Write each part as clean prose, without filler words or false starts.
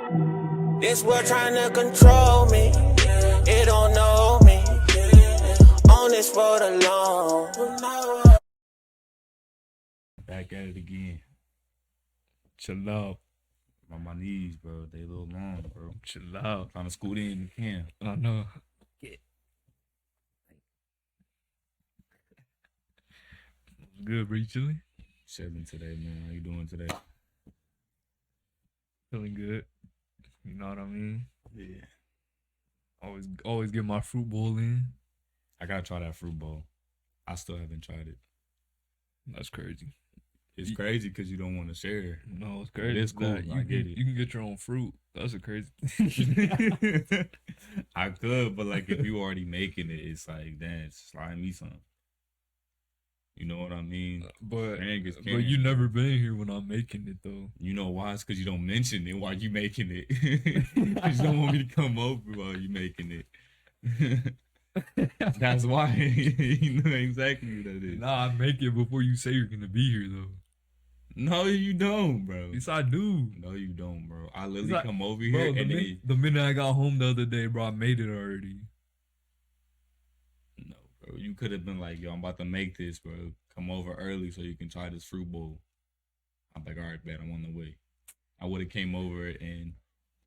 This world trying to control me. It don't know me. On this road alone. Back at it again. Chill out. I'm on my knees, bro. They a little long, bro. Chill out. Trying to scoot in the can. I know. Good, bro. You chilling? Chilling today, man. How you doing today? Feeling good. You know what I mean? Yeah. Always get my fruit bowl in. I gotta try that fruit bowl. I still haven't tried it. That's crazy. It's crazy because you don't want to share. No, it's crazy. It's cool. You I get it. You can get your own fruit. That's a crazy. I could, but like if you already making it, it's like, damn, slide me some. You know what I mean? But you never been here when I'm making it though. You know why? It's because you don't mention it while you making it. You don't want me to come over while you making it. That's why. You know exactly what that is. Nah, I make it before you say you're gonna be here though. No, you don't, bro. Yes, I do. No, you don't, bro. I literally come over here and the minute I got home the other day, bro, I made it already. No, bro. You could have been like, yo, I'm about to make this, bro. Come over early so you can try this fruit bowl. I'm like, all right, bet, I'm on the way. I would have came over and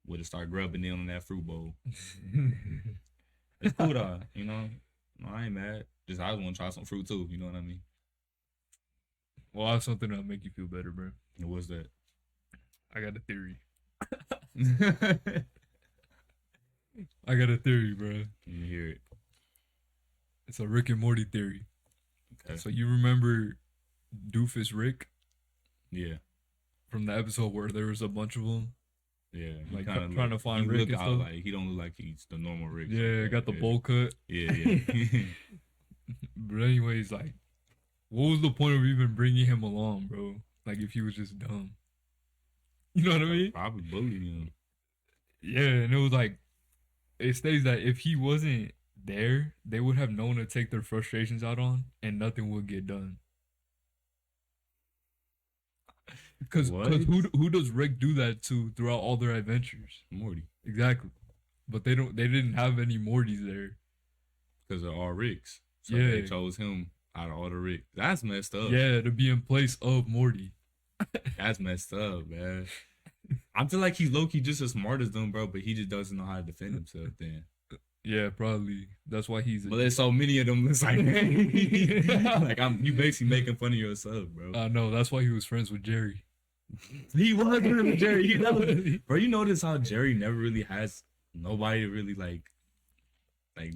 would have started grubbing in on that fruit bowl. It's cool though, you know. No, I ain't mad. Just I just want to try some fruit too. You know what I mean? Well, I have something that'll make you feel better, bro. And what's that? I got a theory. I got a theory, bro. Can you hear it? It's a Rick and Morty theory. Okay. So you remember Doofus Rick? Yeah. From the episode where there was a bunch of them? Yeah. Like trying to find Rick and stuff? Like, he don't look like he's the normal Rick. Yeah, got the bowl cut. Yeah. But anyways, like, what was the point of even bringing him along, bro? Like, if he was just dumb. You know what I mean? Probably bullying him. Yeah, and it was like, it states that if he wasn't there, they would have known to take their frustrations out on, and nothing would get done. Because who does Rick do that to throughout all their adventures? Morty. Exactly. But they didn't have any Mortys there. Because they're all Ricks. So yeah. they chose him out of all the Ricks. That's messed up. Yeah, to be in place of Morty. That's messed up, man. I feel like he's low-key just as smart as them, bro, but he just doesn't know how to defend himself then. Yeah, probably. That's why he's... But there's so many of them, it's like, you basically making fun of yourself, bro. I know, that's why he was friends with Jerry. He was friends with Jerry. Bro, you notice how Jerry never really has nobody to really, like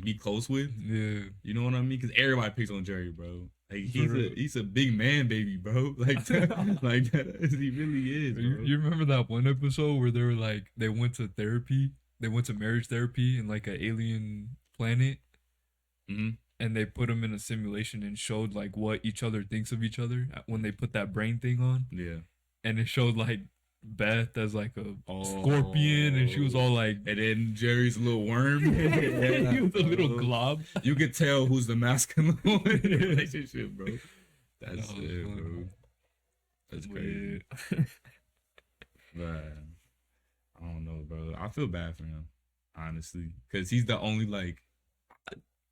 be close with? Yeah. You know what I mean? Because everybody picks on Jerry, bro. Like, he's a big man, baby, bro. Like that, he really is, bro. You remember that one episode where they were like, they went to therapy? They went to marriage therapy in like an alien planet. Mm-hmm. And they put them in a simulation and showed like what each other thinks of each other when they put that brain thing on. Yeah. And it showed like Beth as like a scorpion, and she was all like, and then Jerry's a little worm. He was a little glob. You could tell who's the masculine one in the relationship, bro. That's it, fun. bro. That's crazy. But I don't know, bro. I feel bad for him, honestly, because he's the only like.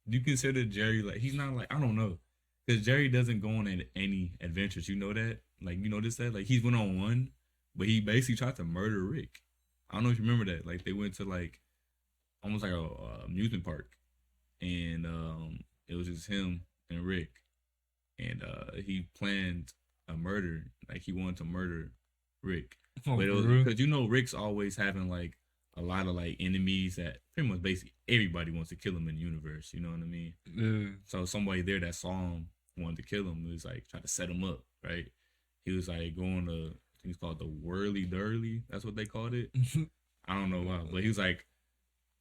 You consider Jerry like he's not like I don't know, because Jerry doesn't go on any adventures. You know that, like you notice that, like he's went on one. But he basically tried to murder Rick. I don't know if you remember that. Like they went to like almost like a amusement park, and it was just him and Rick, and he planned a murder. Like he wanted to murder Rick, but it was because Rick's always having like a lot of like enemies that pretty much basically everybody wants to kill him in the universe. You know what I mean? Yeah. So somebody there that saw him wanted to kill him. It was like trying to set him up, right? He was like going to. It's called the Whirly Dirly. That's what they called it. I don't know why, but he was like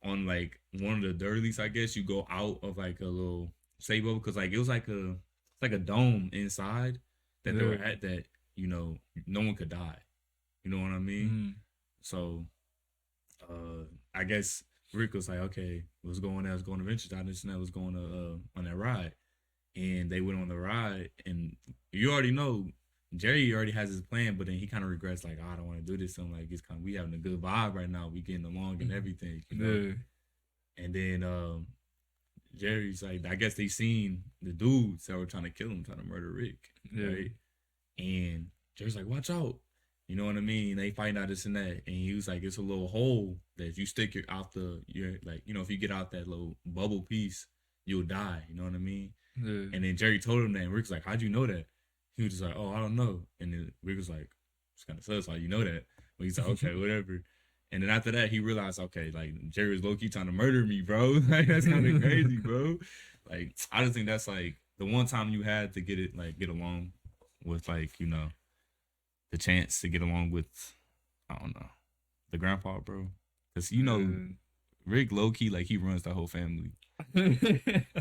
on like one of the dirlies. I guess you go out of like a little sable because like it was like a dome inside that they were at that no one could die. You know what I mean? Mm-hmm. So, I guess Rick was like, okay, let's go on there. Let's go on adventures. I just know was going to on that ride, and they went on the ride, and you already know. Jerry already has his plan, but then he kind of regrets, like, oh, I don't want to do this. So I'm like, it's kind of, we having a good vibe right now. We getting along and everything, you know? Yeah. And then Jerry's like, I guess they seen the dudes that were trying to kill him, trying to murder Rick, right? And Jerry's like, watch out. You know what I mean? They find out this and that. And he was like, it's a little hole that if you stick your like, you know, if you get out that little bubble piece, you'll die. You know what I mean? Yeah. And then Jerry told him that. And Rick's like, how'd you know that? He was just like, oh, I don't know. And then Rick was like, it's kind of sus how you know that. But he's like, okay, whatever. And then after that, he realized, okay, like, Jerry was low-key trying to murder me, bro. Like, that's kind of crazy, bro. Like, I just think that's, like, the one time you had to get along with, like, you know, the chance to get along with, I don't know, the grandpa, bro. Because, you know, Rick low-key, like, he runs the whole family.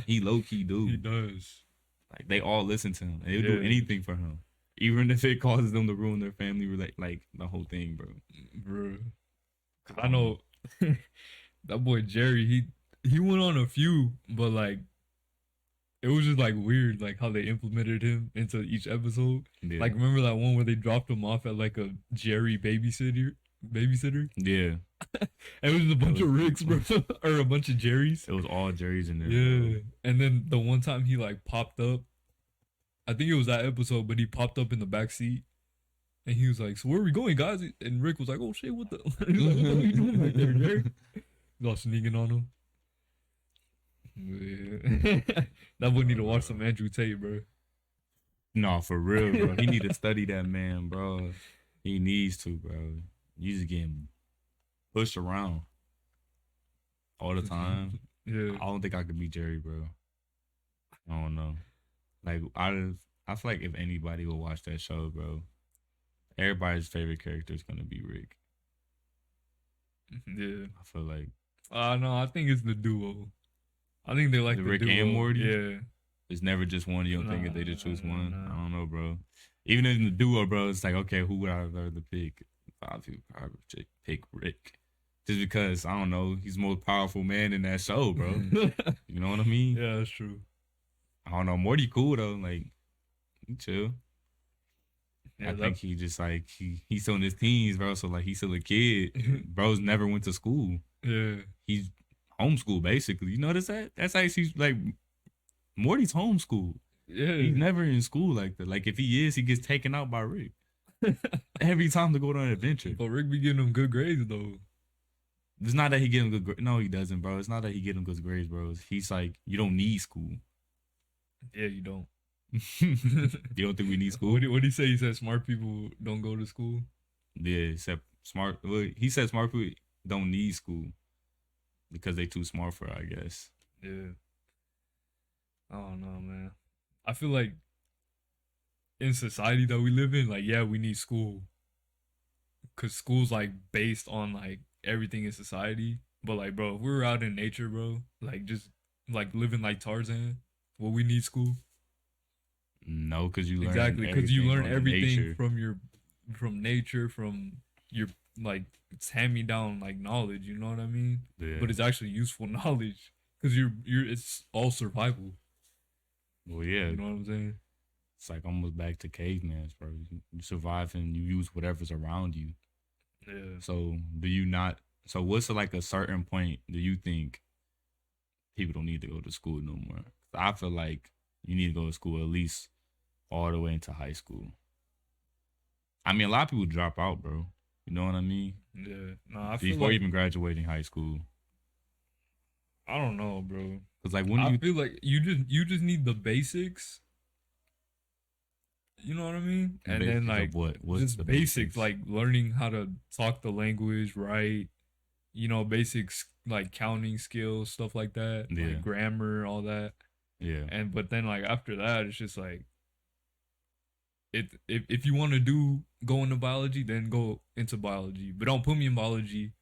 He low-key do. He does. Like, they all listen to him. They'll do anything for him. Even if it causes them to ruin their family, like the whole thing, bro. Bro. I know that boy Jerry, he went on a few, but like, it was just like weird, like how they implemented him into each episode. Yeah. Like, remember that one where they dropped him off at like a Jerry babysitter? Yeah. It was a bunch of Ricks, bro. Or a bunch of Jerrys. It was all Jerrys in there. Yeah. Bro. And then the one time he like popped up, I think it was that episode, but he popped up in the back seat. And he was like, so where are we going, guys? And Rick was like, oh shit, what the He's like, what the hell are you doing right there, Jerry? He's all sneaking on him. Yeah. That boy need to watch some Andrew Tate, bro. No, for real, bro. He need to study that man, bro. He needs to, bro. You just getting pushed around all the time. Yeah. I don't think I could be Jerry, bro. I don't know. Like, I feel like if anybody will watch that show, bro, everybody's favorite character is gonna be Rick. Yeah. I feel like. No, I think it's the duo. I think they like the Rick duo. and Morty. Yeah. It's never just one. You don't think if they just choose one. I don't know, bro. Even in the duo, bro, it's like, okay, who would I rather pick? I would probably pick Rick, just because I don't know, he's the most powerful man in that show, bro. You know what I mean? Yeah, that's true. I don't know. Morty cool though, like, he chill. Yeah, I think he just like he's still in his teens, bro. So like he's still a kid. Bro's never went to school. Yeah, he's homeschooled basically. You notice that? That's actually like Morty's homeschooled. Yeah, he's never in school like that. Like if he is, he gets taken out by Rick every time to go on an adventure. But Rick be getting him good grades though. It's not that he get him good grades. No, he doesn't, bro. It's not that he get him good grades, bro. He's like, you don't need school. Yeah, you don't. You don't think we need school? What did he say? He said smart people don't go to school. Yeah, except smart. Well, he said smart people don't need school because they too smart for it, I guess. Yeah. I don't know, man. I feel like in society that we live in, like, yeah, we need school. Cause school's like based on like everything in society. But like, bro, if we were out in nature, bro, like just like living like Tarzan, well, we need school. No, because you learn exactly because you learn everything nature. from nature, from your like it's hand me down like knowledge. You know what I mean? Yeah. But it's actually useful knowledge because you're it's all survival. Well, yeah, you know what I'm saying? It's like almost back to caveman, bro. You survive and you use whatever's around you. Yeah. So do you not? So what's like a certain point do you think people don't need to go to school no more? I feel like you need to go to school at least all the way into high school. I mean, a lot of people drop out, bro. You know what I mean? Yeah. No, I feel before like, even graduating high school. I don't know, bro. Cause like when I feel like you just need the basics. You know what I mean? And then like what's just the basics, like learning how to talk the language, right? You know, basics like counting skills, stuff like that, like grammar, all that. Yeah. But then like after that, it's just like if you want to go into biology, then go into biology. But don't put me in biology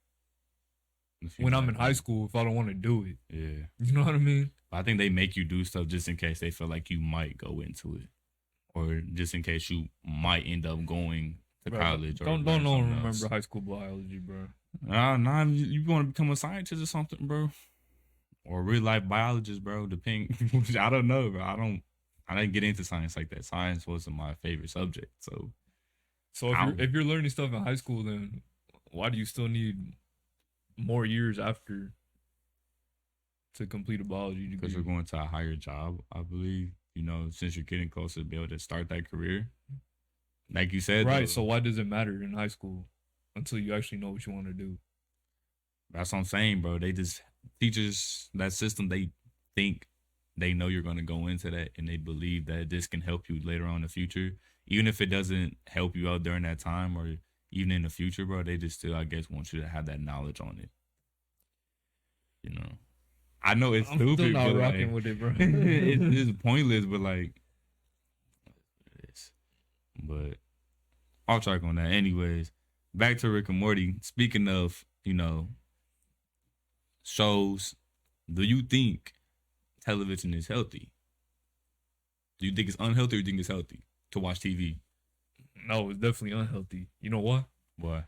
when I'm in high school if I don't want to do it. Yeah. You know what I mean? I think they make you do stuff just in case they feel like you might go into it. Or just in case you might end up going to college. Don't remember high school biology, bro. Nah, you want to become a scientist or something, bro? Or real life biologist, bro. I don't know, bro. I didn't get into science like that. Science wasn't my favorite subject. So if you're learning stuff in high school, then why do you still need more years after to complete a biology degree? Because you're going to a higher job, I believe. You know, since you're getting closer to be able to start that career. Like you said. Right. Though, so why does it matter in high school until you actually know what you want to do? That's what I'm saying, bro. They just, teachers, that system, they think they know you're going to go into that, and they believe that this can help you later on in the future. Even if it doesn't help you out during that time or even in the future, bro, they just still, I guess, want you to have that knowledge on it. You know, I know it's stupid, still not but rocking like, with it, bro. it's pointless, but like, but I'll check on that. Anyways, back to Rick and Morty. Speaking of, you know, shows, do you think television is healthy? Do you think it's unhealthy, or do you think it's healthy to watch TV? No, it's definitely unhealthy. You know what? Why?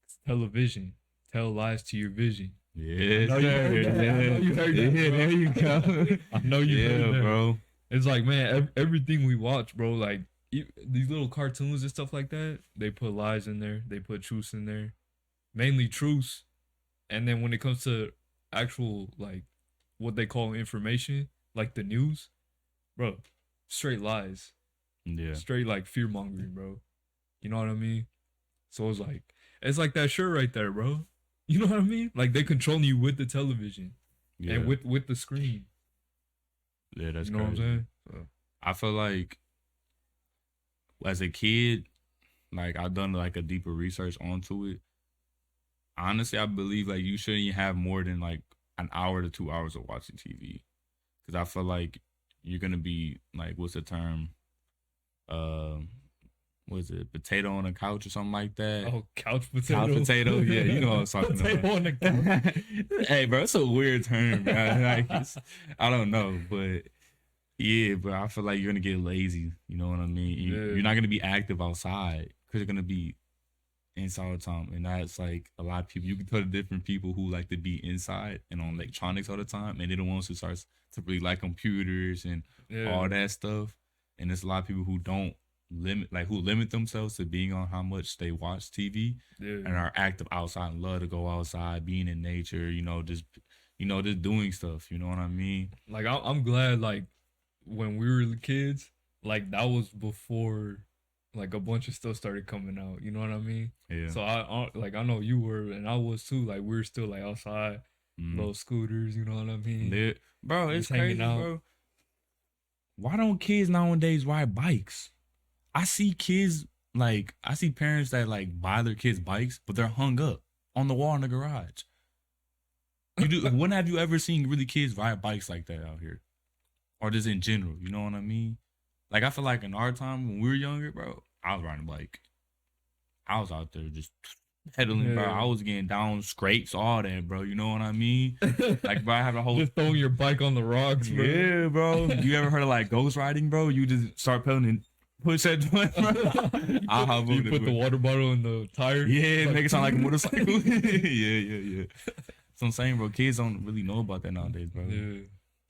It's television. Tell lies to your vision. Yes, I know you heard that, yeah, bro. there you go. I know you heard that, bro. It's like, man, everything we watch, bro, like these little cartoons and stuff like that, they put lies in there. They put truths in there. Mainly truths. And then when it comes to actual, like, what they call information, like the news, bro, straight lies. Yeah. Straight, like, fear-mongering, bro. You know what I mean? So it's like that shirt right there, bro. You know what I mean? Like, they controlling you with the television and with the screen. Yeah, that's you know crazy. What I'm saying? So. I feel like as a kid, like I've done like a deeper research onto it. Honestly, I believe like you shouldn't have more than like an hour to 2 hours of watching TV, because I feel like you're gonna be like, what's the term? What is it? Potato on a couch or something like that? Oh, couch potato. Couch potato. Yeah, you know what I'm talking potato about. On the couch. Hey, bro, it's a weird term, bro. Like, I don't know, but yeah, but I feel like you're gonna get lazy. You know what I mean? You're not gonna be active outside because you're gonna be inside all the time, and that's like a lot of people. You can tell the different people who like to be inside and on electronics all the time, and they're the ones who starts to really like computers and all that stuff. And there's a lot of people who don't limit themselves to being on how much they watch TV and are active outside and love to go outside, being in nature, just doing stuff. You know what I mean? Like, I'm glad, like, when we were kids, like, that was before, like, a bunch of stuff started coming out. You know what I mean? Yeah. So, I know you were, and I was too. Like, we were still, like, outside, little scooters, you know what I mean? Bro, it's crazy, out. bro. Why don't kids nowadays ride bikes? I see parents that like buy their kids bikes, but they're hung up on the wall in the garage. When have you ever seen really kids ride bikes like that out here? Or just in general, you know what I mean? Like, I feel like in our time when we were younger, bro, I was riding a bike. I was out there just pedaling, bro. I was getting down scrapes, all that, bro. You know what I mean? Like, bro, I have a whole... Just throwing your bike on the rocks, bro. Yeah, bro. You ever heard of, like, ghost riding, bro? You just start pedaling and push that joint, bro. You put the water bottle in the tire? Yeah, make it sound like a motorcycle. Yeah. So I'm saying, bro, kids don't really know about that nowadays, bro. Yeah.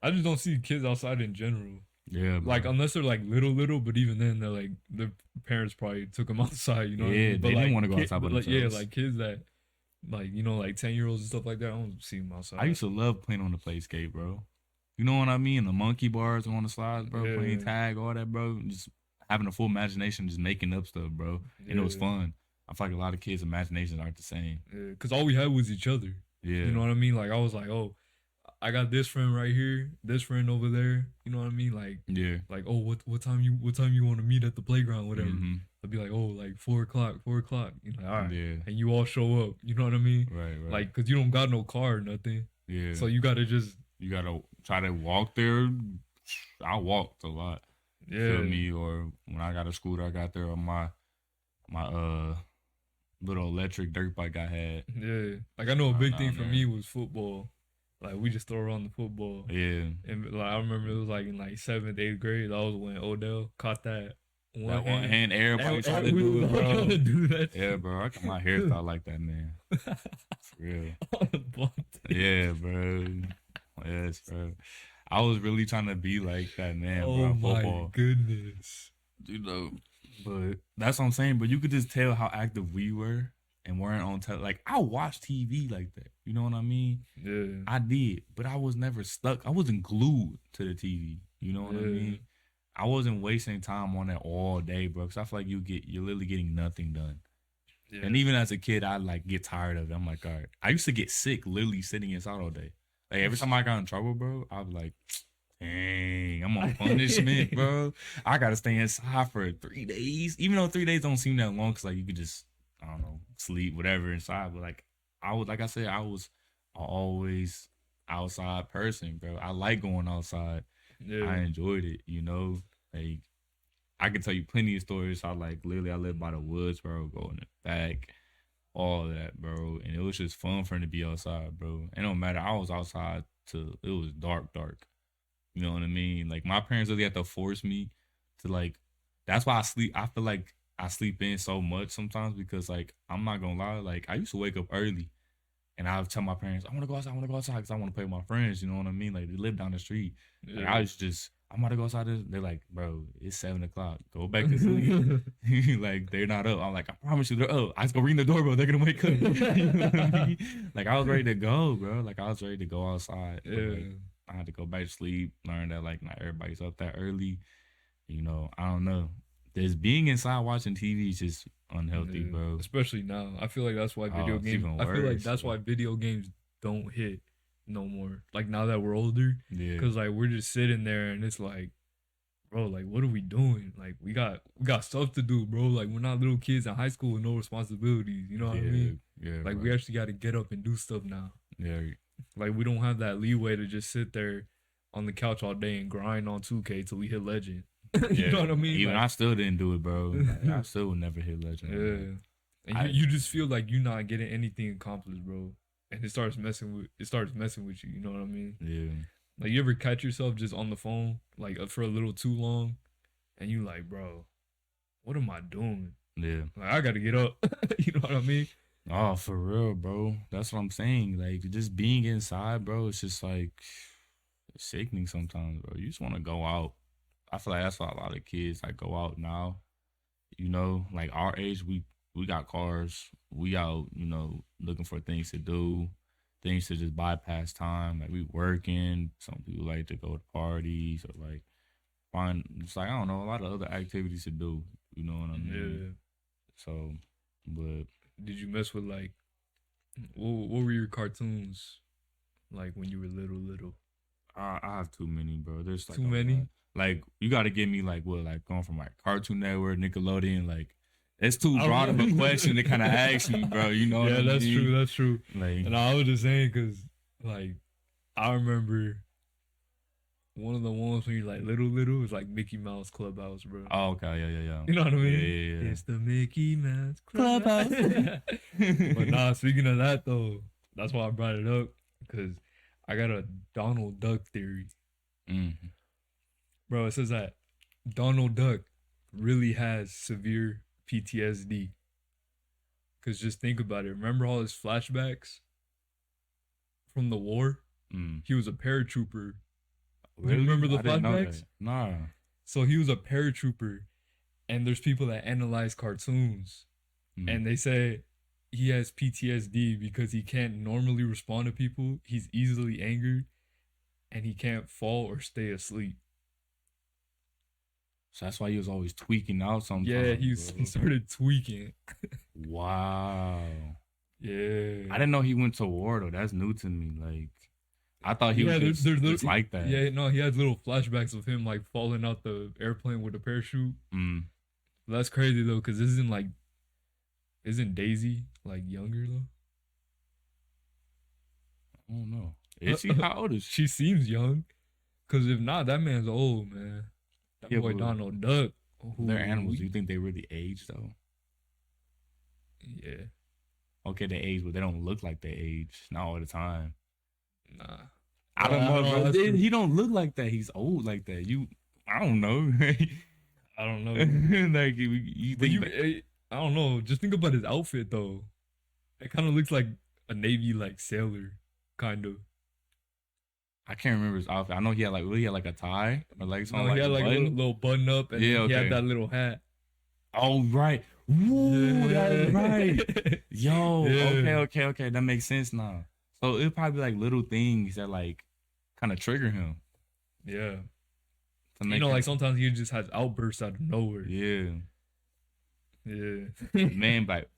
I just don't see kids outside in general. Yeah, bro. Like, unless they're like little, but even then, they're like, their parents probably took them outside, you know? Yeah, what I mean? But they like, didn't want to go outside by like, themselves. yeah, like kids that, like, 10-year-olds and stuff like that, I don't see them outside. I used to love playing on the play skate, bro. You know what I mean? The monkey bars on the slides, bro. Yeah. Playing tag, all that, bro. Just having a full imagination, just making up stuff, bro. And it was fun. I feel like a lot of kids' imaginations aren't the same. Yeah, because all we had was each other. Yeah. You know what I mean? Like, I was like, oh, I got this friend right here, this friend over there. You know what I mean? Like, like, oh, what time you want to meet at the playground, whatever. Mm-hmm. I'd be like, oh, like 4 o'clock. You're like, all right. Yeah. And you all show up. You know what I mean? Right. Like, because you don't got no car or nothing. Yeah. So you got to just... You got to try to walk there. I walked a lot. Yeah. Feel me? Or when I got a scooter, I got there on my little electric dirt bike I had. Yeah. Like, I know a big thing for me was football. Like, we just throw around the football. Yeah. And, like, I remember it was, like, in, like, 7th, 8th grade. That was when Odell caught that one hand. Everybody tried to do it, bro. Yeah, bro. I got my hairstyle like that, man. For real. Yeah, bro. Yes, bro. I was really trying to be like that man, bro. Oh my Football, goodness. you know. But that's what I'm saying. But you could just tell how active we were and weren't on like I watched TV like that. You know what I mean? Yeah. I did, but I was never stuck. I wasn't glued to the TV. You know what I mean? I wasn't wasting time on that all day, bro. Cause I feel like you're literally getting nothing done. Yeah. And even as a kid, I like get tired of it. I'm like, all right. I used to get sick literally sitting inside all day. Like every time I got in trouble, bro, I was like, dang, I'm on punishment, bro. I gotta stay inside for 3 days. Even though 3 days don't seem that long, cause like you could just, I don't know, sleep, whatever inside. But like I was always outside person, bro. I like going outside. Yeah. I enjoyed it, you know. Like I can tell you plenty of stories. I like literally I lived by the woods, bro, go in the back, all of that, bro. And it was just fun for him to be outside, bro. It don't matter. I was outside till it was dark. You know what I mean? Like my parents really had to force me to like that's why I sleep. I feel like I sleep in so much sometimes because like I'm not gonna lie, like I used to wake up early. And I would tell my parents, I want to go outside because I want to play with my friends. You know what I mean? Like, they live down the street. Yeah. Like, I was just, I'm about to go outside. They're like, bro, it's 7 o'clock. Go back to sleep. Like, they're not up. I'm like, I promise you they're up. I just go ring the doorbell. They're going to wake up. You know what I mean? Like, I was ready to go, bro. Like, I was ready to go outside. Yeah. But, like, I had to go back to sleep, learn that, like, not everybody's up that early. You know, I don't know. There's being inside watching TV is just unhealthy, bro. Especially now. I feel like that's why video games. I feel like that's why video games don't hit no more. Like now that we're older, because like we're just sitting there and it's like, bro, like what are we doing? Like we got stuff to do, bro. Like we're not little kids in high school with no responsibilities. You know what I mean? Yeah. Like we actually got to get up and do stuff now. Yeah. Like we don't have that leeway to just sit there on the couch all day and grind on 2K till we hit legend. You know what I mean? Even like, I still didn't do it, bro. I still would never hit legend. Yeah, and you just feel like you're not getting anything accomplished, bro. And it starts messing with you. You know what I mean? Yeah. Like you ever catch yourself just on the phone like for a little too long, and you like, bro, what am I doing? Yeah. Like I got to get up. You know what I mean? Oh, for real, bro. That's what I'm saying. Like just being inside, bro. It's just like it's sickening sometimes, bro. You just want to go out. I feel like that's why a lot of kids like go out now. You know, like our age, we got cars. We out, you know, looking for things to do, things to just bypass time. Like we working. Some people like to go to parties or like find just like I don't know a lot of other activities to do. You know what I mean? Yeah. So, but did you mess with like what were your cartoons like when you were little? I have too many, bro. There's like too many. Like you got to give me like what, like going from like Cartoon Network, Nickelodeon, like it's too broad of a question to kind of ask me, bro. You know? Yeah, what that's I mean? True. That's true. Like, and I was just saying because like I remember one of the ones when you're like little was like Mickey Mouse Clubhouse, bro. Oh, okay, yeah. You know what I mean? Yeah. It's the Mickey Mouse Clubhouse. But nah, speaking of that though, that's why I brought it up because I got a Donald Duck theory. Mm-hmm. Bro, it says that Donald Duck really has severe PTSD. Because just think about it. Remember all his flashbacks from the war? He was a paratrooper. Really? Remember the flashbacks? Nah. So he was a paratrooper. And there's people that analyze cartoons. And they say he has PTSD because he can't normally respond to people. He's easily angered. And he can't fall or stay asleep. So that's why he was always tweaking out sometimes. Yeah, he started tweaking. Wow. Yeah. I didn't know he went to war, though. That's new to me. Like, I thought he was just like that. Yeah, no, he had little flashbacks of him, like, falling out the airplane with a parachute. That's crazy, though, because isn't Daisy, like, younger, though? I don't know. Is she? How old is she? She seems young. Because if not, that man's old, man. That boy Donald Duck. They're animals. Do you think they really age though? Yeah. Okay, they age, but they don't look like they age. Not all the time. Nah. I don't know, bro. He don't look like that. He's old like that. I don't know. I don't know. Like you think I don't know. Just think about his outfit though. It kind of looks like a Navy like sailor, kind of. I can't remember his outfit. I know he had like a tie or like something. No, he had like a button. little button up, and Yeah, then he okay. had that little hat. Oh right. Woo, that's right. Yo, Yeah. okay. That makes sense now. So it'd probably be like little things that like kind of trigger him. Yeah. To You make know, him- like sometimes he just has outbursts out of nowhere. yeah, Yeah. man, like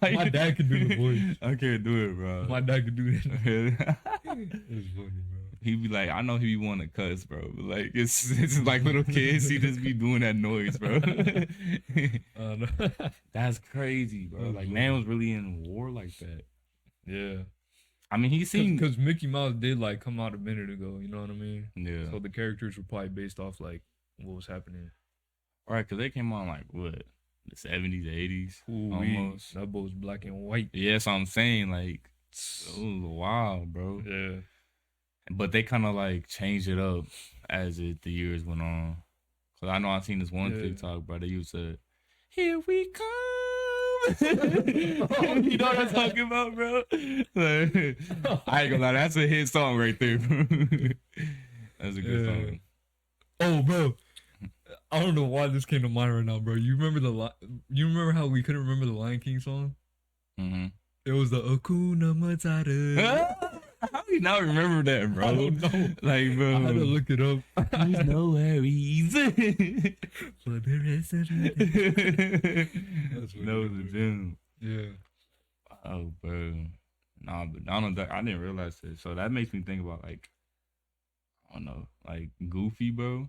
My dad could do the voice. I can't do it, bro. My dad could do that. It's funny, bro. He be like, I know he be wanting to cuss, bro, but like it's like little kids. He just be doing that noise, bro. No. That's crazy, bro. Like man was really in war like that. Yeah. I mean, he seemed Because Mickey Mouse did like come out a minute ago, you know what I mean? yeah. So the characters were probably based off like what was happening. All right, because they came on like what the 70s, 80s, Ooh-wee. almost. That boy was black and white. Yeah, that's what I'm saying. Like, it was wild, bro. Yeah. But they kind of like changed it up as the years went on. Cause I know I seen this one Yeah. TikTok, bro. They used to, "Here we come." You know what I'm talking about, bro? Like, I ain't gonna lie, that's a hit song right there, bro. That's a good song. Oh, bro. I don't know why this came to mind right now, bro. You remember you remember how we couldn't remember the Lion King song? Mm-hmm. It was the Akuna Matata. How do you not remember that, bro? I don't know. Like, bro. I had to look it up. There's no worries. For the rest of the That's no the gym. Yeah. Oh, bro. Nah, but Donald Duck, I didn't realize this. So that makes me think about like, I don't know, like Goofy, bro.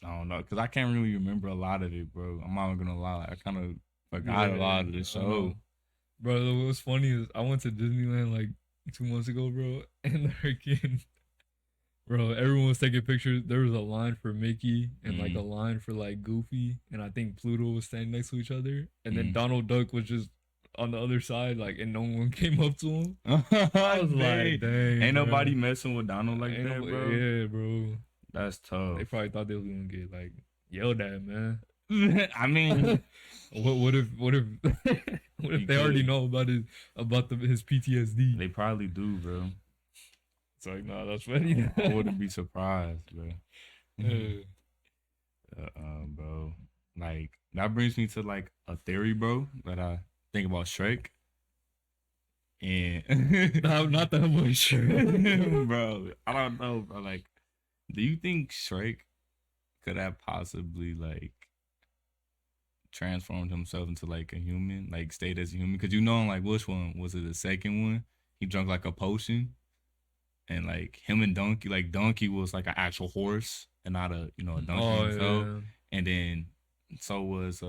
I don't know, cause I can't really remember a lot of it, bro. I'm not gonna lie, I kind of forgot a lot of the show. Bro, what's funny is I went to Disneyland like 2 months ago, bro, and freaking, bro, everyone was taking pictures. There was a line for Mickey and like a line for like Goofy, and I think Pluto was standing next to each other, and then Donald Duck was just on the other side, like, and no one came up to him. I was like, dang, ain't bro. nobody messing with Donald like Ain't that, nobody- bro. Yeah, bro. That's tough. They probably thought they was gonna get like yelled at, man. I mean, what if what if they already know about his PTSD? they probably do, bro. It's like, nah, that's funny. I wouldn't be surprised, bro. Yeah. Bro. Like, that brings me to like a theory, bro, that I think about Shrek. And Not that much, sure. bro, I don't know, bro. Like, do you think Shrek could have possibly like transformed himself into like a human, like stayed as a human? Because you know, like, which one was it? The second one, he drank like a potion, and like him and Donkey, like Donkey was like an actual horse and not a a donkey himself. Yeah. And then so was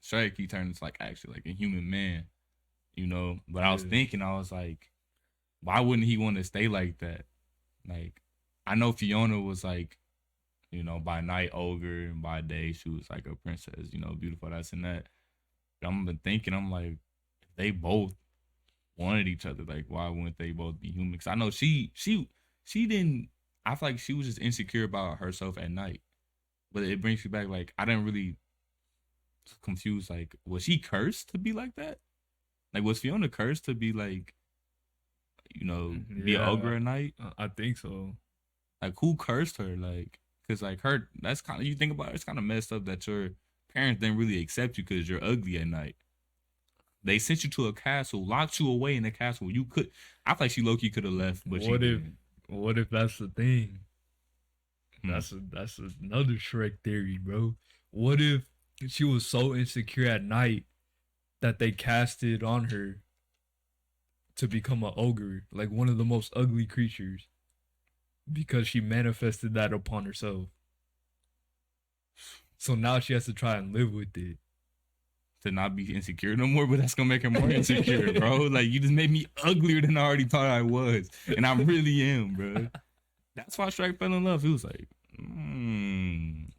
Shrek. He turned into like actually like a human man, But I was thinking, I was like, why wouldn't he want to stay like that? Like, I know Fiona was like, by night ogre, and by day she was like a princess, beautiful, that's and that. But I'm been thinking, I'm like, if they both wanted each other, like, why wouldn't they both be human? Because I know she didn't. I feel like she was just insecure about herself at night. But it brings me back, like, I didn't really confuse, like, was she cursed to be like that? Like, was Fiona cursed to be like, be an ogre at night? I think so. Like, who cursed her? Like, because, like, that's kind of, you think about it, it's kind of messed up that your parents didn't really accept you because you're ugly at night. They sent you to a castle, locked you away in the castle. I feel like she low-key could have left, but what if that's the thing? Hmm. That's another Shrek theory, bro. What if she was so insecure at night that they casted on her to become an ogre, like one of the most ugly creatures, because she manifested that upon herself. So now she has to try and live with it. To not be insecure no more, but that's gonna make her more insecure, bro. Like, you just made me uglier than I already thought I was, and I really am, bro. That's why Shrek fell in love. He was like,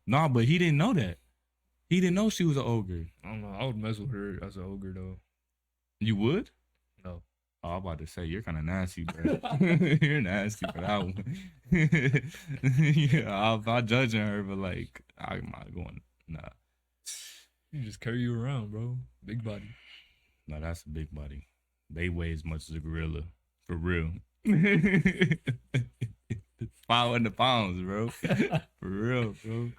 nah, but he didn't know that. He didn't know she was an ogre. I don't know. I would mess with her as an ogre though. You would? No. Oh, I'm about to say, you're kind of nasty, bro. You're nasty for that one. Yeah, I'm not judging her, but like, I'm not going, nah. You just carry you around, bro. Big body. No, that's a big body. They weigh as much as a gorilla, For real. 500 pounds, bro. For real, bro.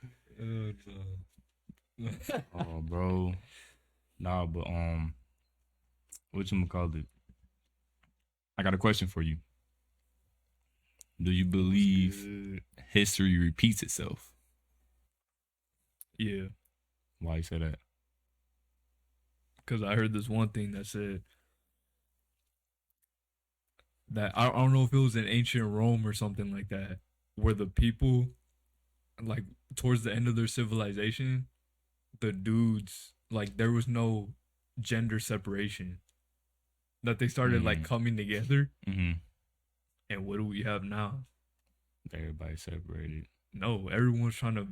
Oh, bro. Nah, but whatchamacallit? I got a question for you. Do you believe history repeats itself? Yeah, Why you say that? because I heard this one thing that said that I don't know if it was in ancient Rome or something like that, where the people, like towards the end of their civilization, the dudes, like there was no gender separation, that they started like coming together. Mm-hmm. And what do we have now? Everybody separated. No, everyone's trying to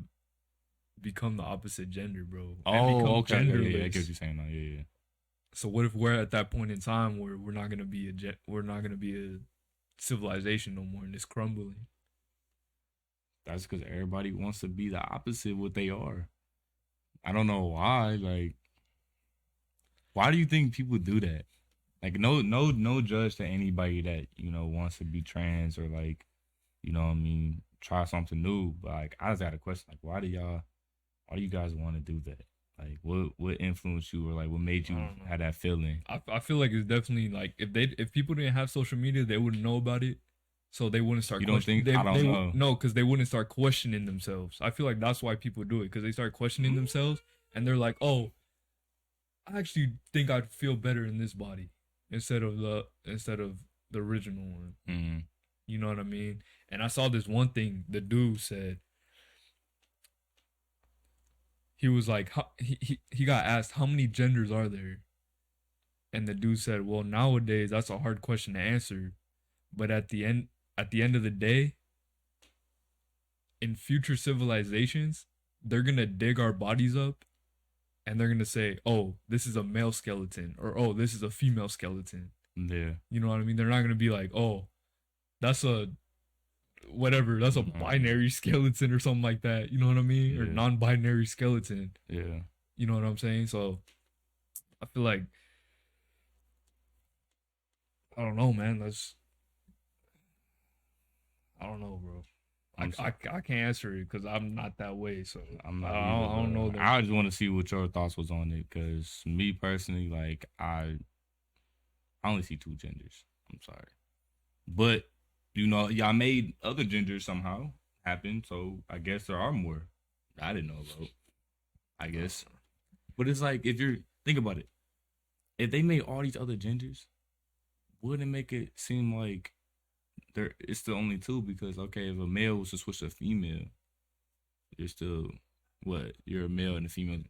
become the opposite gender, bro. Oh, become okay. genderless. Yeah, I get what you're saying now. Yeah. So what if we're at that point in time where we're not gonna be a civilization no more, and it's crumbling? That's because everybody wants to be the opposite of what they are. I don't know why. Like, why do you think people do that? Like, no judge to anybody that, wants to be trans or like, what I mean, try something new. But like, I just got a question. Like, why do you guys want to do that? Like, what influenced you, or like what made you have that feeling? I feel like it's definitely like if people didn't have social media, they wouldn't know about it, so they wouldn't start. You don't think? I don't know. No, because they wouldn't start questioning themselves. I feel like that's why people do it, because they start questioning themselves, and they're like, "Oh, I actually think I'd feel better in this body instead of the original one." Mm-hmm. You know what I mean? And I saw this one thing the dude said. He was like, he got asked, how many genders are there? And the dude said, well, nowadays that's a hard question to answer, but at the end of the day, in future civilizations, they're gonna dig our bodies up, and they're gonna say, oh, this is a male skeleton, or oh, this is a female skeleton. Yeah. You know what I mean? They're not gonna be like, oh, that's a binary skeleton or something like that. You know what I mean? Yeah. Or non-binary skeleton. Yeah. You know what I'm saying? So I feel like, I don't know, man. I don't know, bro. I can't answer it because I'm not that way. So I'm not. I don't know. I just want to see what your thoughts was on it, because me personally, like I only see two genders. I'm sorry, but y'all made other genders somehow happen, so I guess there are more. I didn't know about. I guess, but it's like, if you're think about it, if they made all these other genders, wouldn't it make it seem like it's still only two? Because okay, if a male was to switch to a female, you're still you're a male and a female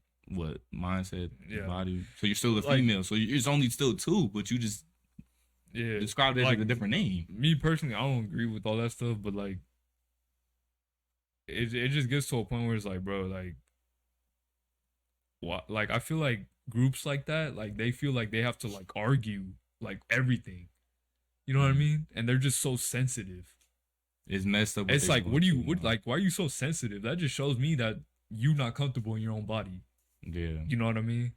mindset, body, so you're still a female, so it's only still two, but you just described it like a different name. Me personally, I don't agree with all that stuff, but like it just gets to a point where it's like, bro, like what? Like I feel like groups like that, like they feel like they have to like argue like everything. You know what I mean? And they're just so sensitive. It's messed up. It's like, why are you so sensitive? That just shows me that you're not comfortable in your own body. Yeah. You know what I mean?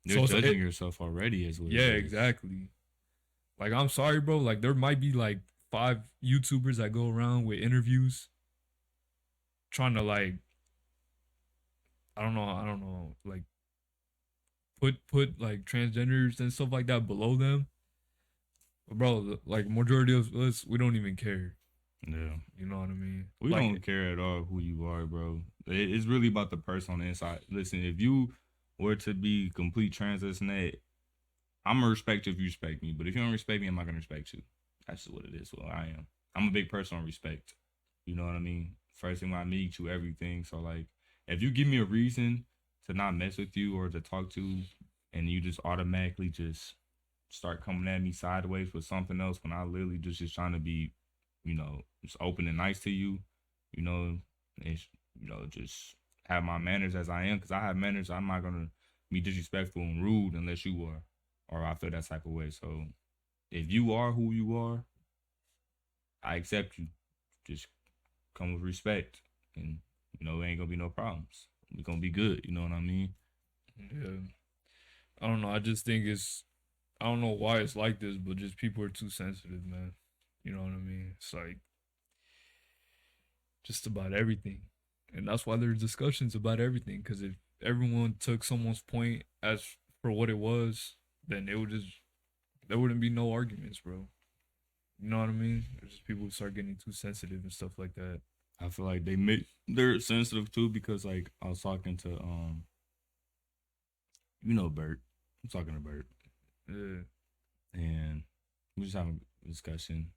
You're judging yourself already as well. Yeah, exactly. Like, I'm sorry, bro. Like, there might be like 5 YouTubers that go around with interviews trying to like, I don't know, like put like transgenders and stuff like that below them. But bro, like majority of us, we don't even care. Yeah. You know what I mean? We don't care at all who you are, bro. It's really about the person on the inside. Listen, if you were to be complete trans, this and that, I'm gonna respect you if you respect me. But if you don't respect me, I'm not gonna respect you. That's just what it is. Well, I am. I'm a big person on respect. You know what I mean? First thing when I meet you, everything. So like, if you give me a reason to not mess with you or to talk to, and you just automatically just start coming at me sideways with something else, when I literally just trying to be, just open and nice to you, and just have my manners as I am, because I have manners. I'm not gonna be disrespectful and rude unless you are, or I feel that type of way. So if you are who you are, I accept you. Just come with respect, and it ain't gonna be no problems. We're gonna be good. You know what I mean? Yeah. I don't know. I just think it's I don't know why it's like this, but just people are too sensitive, man. You know what I mean? It's like just about everything. And that's why there's discussions about everything. Because if everyone took someone's point as for what it was, then it would just, there wouldn't be no arguments, bro. You know what I mean? It's just people start getting too sensitive and stuff like that. I feel like they're sensitive too because like I was talking to Bert. I'm talking to Bert. Yeah. And we just having a discussion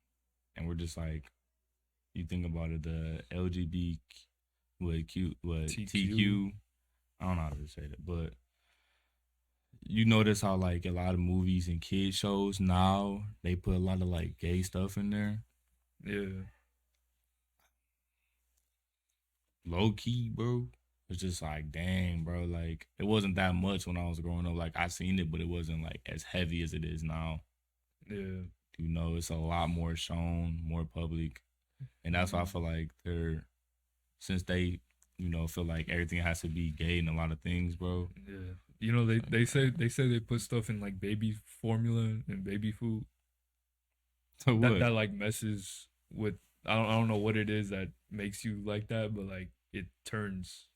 and we're just like, you think about it, the LGBT TQ. I don't know how to say that, but you notice how like a lot of movies and kid shows now they put a lot of like gay stuff in there. Yeah. Low key, bro. It's just like, dang, bro. Like it wasn't that much when I was growing up. Like I seen it, but it wasn't like as heavy as it is now. Yeah. You know, it's a lot more shown, more public. And that's why I feel like since they, feel like everything has to be gay in a lot of things, bro. Yeah. You know, they say they put stuff in like baby formula and baby food. So what? That like messes with I don't know what it is that makes you like that, but like it turns.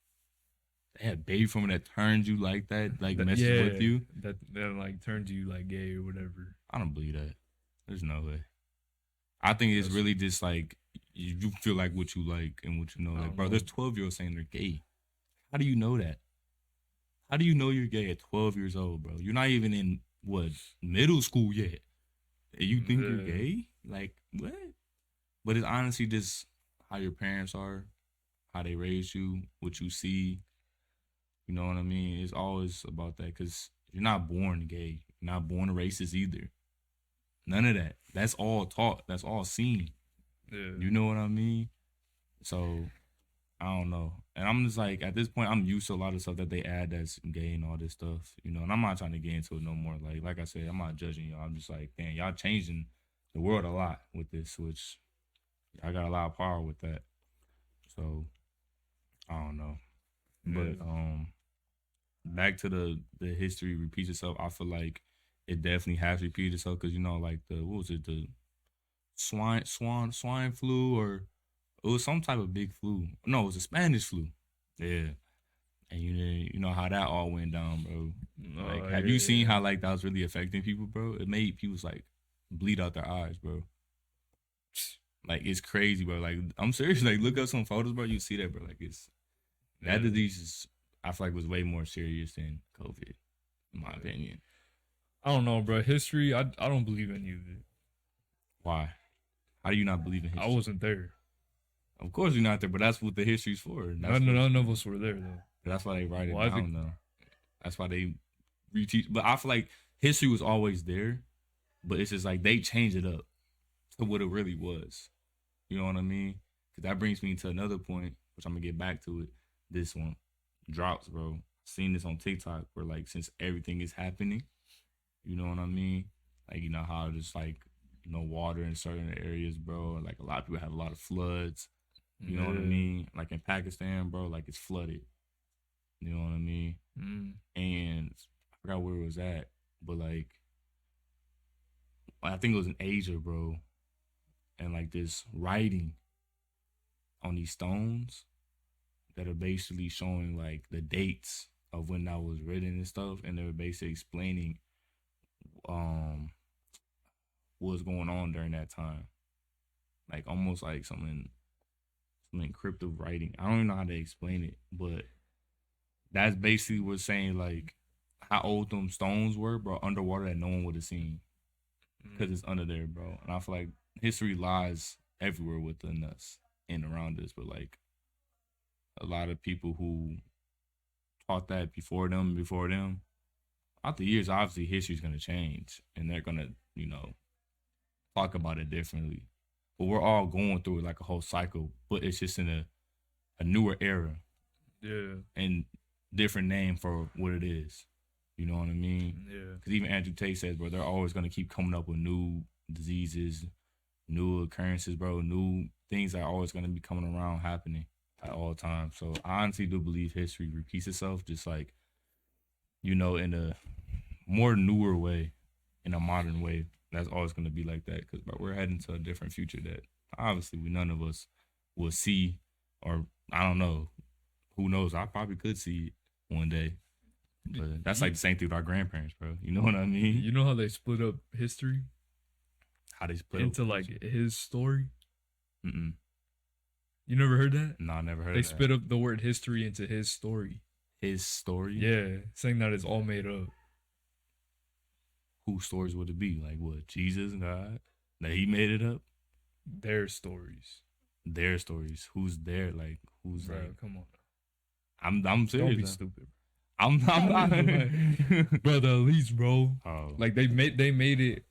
They have baby formula that turns you like that, like messes with you. That like turns you like gay or whatever. I don't believe that. There's no way. I think it's really just like you feel like what you like and what you know. Like, bro, there's 12-year-olds saying they're gay. How do you know that? How do you know you're gay at 12 years old, bro? You're not even in middle school yet. And you think you're gay? Like, what? But it's honestly just how your parents are, how they raise you, what you see. You know what I mean? It's always about that because you're not born gay. You're not born racist either. None of that. That's all taught. That's all seen. Yeah. You know what I mean? So, I don't know. And I'm just like, at this point, I'm used to a lot of stuff that they add that's gay and all this stuff. And I'm not trying to get into it no more. Like I said, I'm not judging y'all. I'm just like, damn, y'all changing the world a lot with this, which I got a lot of power with that. So, I don't know. But, back to the history repeats itself. I feel like it definitely has repeated itself because, like the swine flu, or it was some type of big flu. No, it was a Spanish flu. Yeah. And you know how that all went down, bro. Like, have you seen how like that was really affecting people, bro? It made people like bleed out their eyes, bro. Like, it's crazy, bro. Like, I'm serious. Like, look up some photos, bro. You see that, bro. Like, that disease is, I feel like, was way more serious than COVID, in my opinion. I don't know, bro. History, I don't believe any of it. Why? How do you not believe in history? I wasn't there. Of course you're not there, but that's what the history's for. None of us were there, though. That's why they write it down, though. That's why they reteach. But I feel like history was always there, but it's just like they changed it up to what it really was. You know what I mean? Because that brings me to another point, which I'm going to get back to it. This one. Drops, bro. Seen this on TikTok where, like, since everything is happening, you know what I mean? Like, how just, like, water in certain areas, bro. Like, a lot of people have a lot of floods. You know what I mean? Like, in Pakistan, bro, like, it's flooded. You know what I mean? And I forgot where it was at, but, like, I think it was in Asia, bro. And, like, this writing on these stones that are basically showing, like, the dates of when that was written and stuff. And they were basically explaining what was going on during that time. Like, almost like some encrypted writing. I don't even know how to explain it, but that's basically what's saying, like, how old them stones were, bro, underwater that no one would have seen. Because it's under there, bro. And I feel like history lies everywhere within us and around us, but, like, a lot of people who taught that before them, after years, obviously history's going to change and they're going to, talk about it differently. But we're all going through it like a whole cycle, but it's just in a newer era. Yeah. And different name for what it is. You know what I mean? Yeah. Because even Andrew Tate says, bro, they're always going to keep coming up with new diseases, new occurrences, bro, new things that are always going to be coming around happening at all times. So I honestly do believe history repeats itself, just like, in a more newer way, in a modern way, that's always going to be like that because we're heading to a different future that obviously none of us will see, or I don't know. Who knows? I probably could see it one day. But that's like the same thing with our grandparents, bro. You know what I mean? You know how they split up history How they split into up like his story? Mm-mm. You never heard that? No, I never heard They of that. split up the word history into his story. His story? Yeah, saying that it's all made up. Whose stories would it be? Like what? Jesus and God? That he made it up? Their stories. Their stories. Who's there? Like who's Bro, like? come on. I'm serious. Don't be stupid. I'm not. Brother, at least, bro. Oh. Like they made it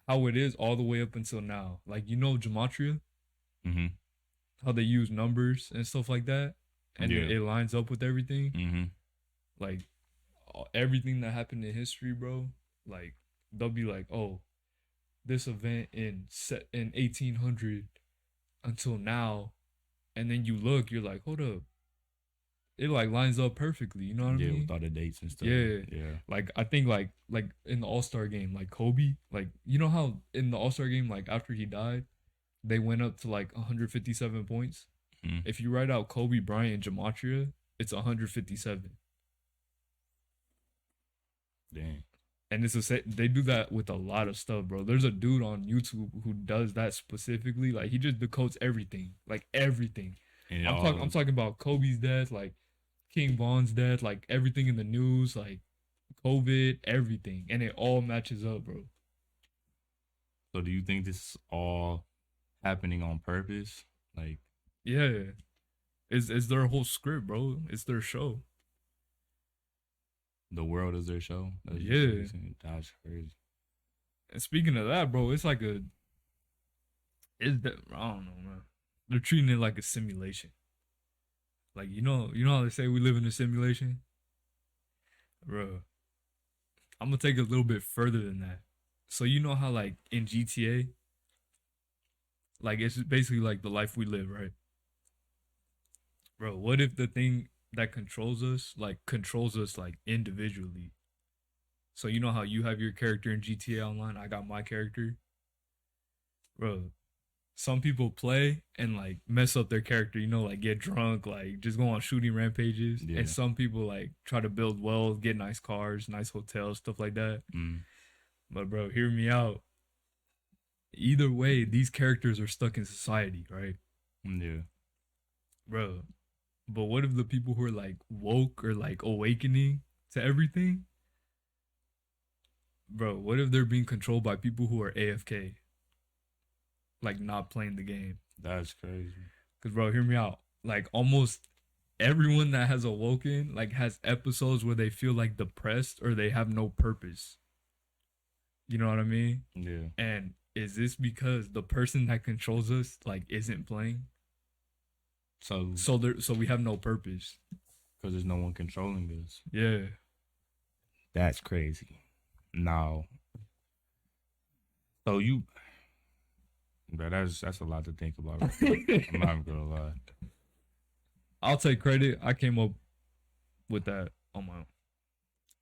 how it is all the way up until now. Like you know gematria, Mm-hmm. how they use numbers and stuff like that, and Yeah. it lines up with everything. Mm-hmm. Like everything that happened in history, bro. Like they'll be like, oh, this event in 1800 until now, and then you look, you're like, hold up, it like lines up perfectly. You know what I Yeah, mean? with all the dates and stuff. Yeah. Yeah. Like I think like in the All-Star game, like Kobe, like you know how in the All-Star game, like after he died, they went up to like 157 points. Mhm. If you write out Kobe Bryant gematria, it's 157. Dang. And they do that with a lot of stuff, bro. There's a dude on YouTube who does that specifically. Like he just decodes everything, like everything. And I'm talking about Kobe's death, like King Von's death, like everything in the news, like COVID, everything, and it all matches up, bro. So do you think this is all happening on purpose? Like, Yeah, it's their whole script, bro. It's their show. the world is their show? That's Yeah. what you're saying? That's crazy. And speaking of that, bro, it's like I don't know, man. They're treating it like a simulation. Like you know how they say we live in a simulation, bro. I'm gonna take it a little bit further than that. So you know how like in GTA, like it's basically like the life we live, right? Bro, what if the thing that controls us like individually? So you know how you have your character in GTA Online, I got my character. Bro, some people play and like mess up their character, you know, like get drunk, like just go on shooting rampages. Yeah. And some people like try to build wealth, get nice cars, nice hotels, stuff like that. Mm. But bro, hear me out. Either way, these characters are stuck in society, right? Yeah. Bro. But what if the people who are like woke or like awakening to everything? Bro, what if they're being controlled by people who are AFK? Like not playing the game. That's crazy. Cause bro, hear me out. Like almost everyone that has awoken like has episodes where they feel like depressed or they have no purpose. You know what I mean? Yeah. And is this because the person that controls us like isn't playing? So So we have no purpose. because there's no one controlling us. Yeah. That's crazy. Now, so but that's a lot to think about. I'm not gonna lie. I'll take credit. I came up with that on my own.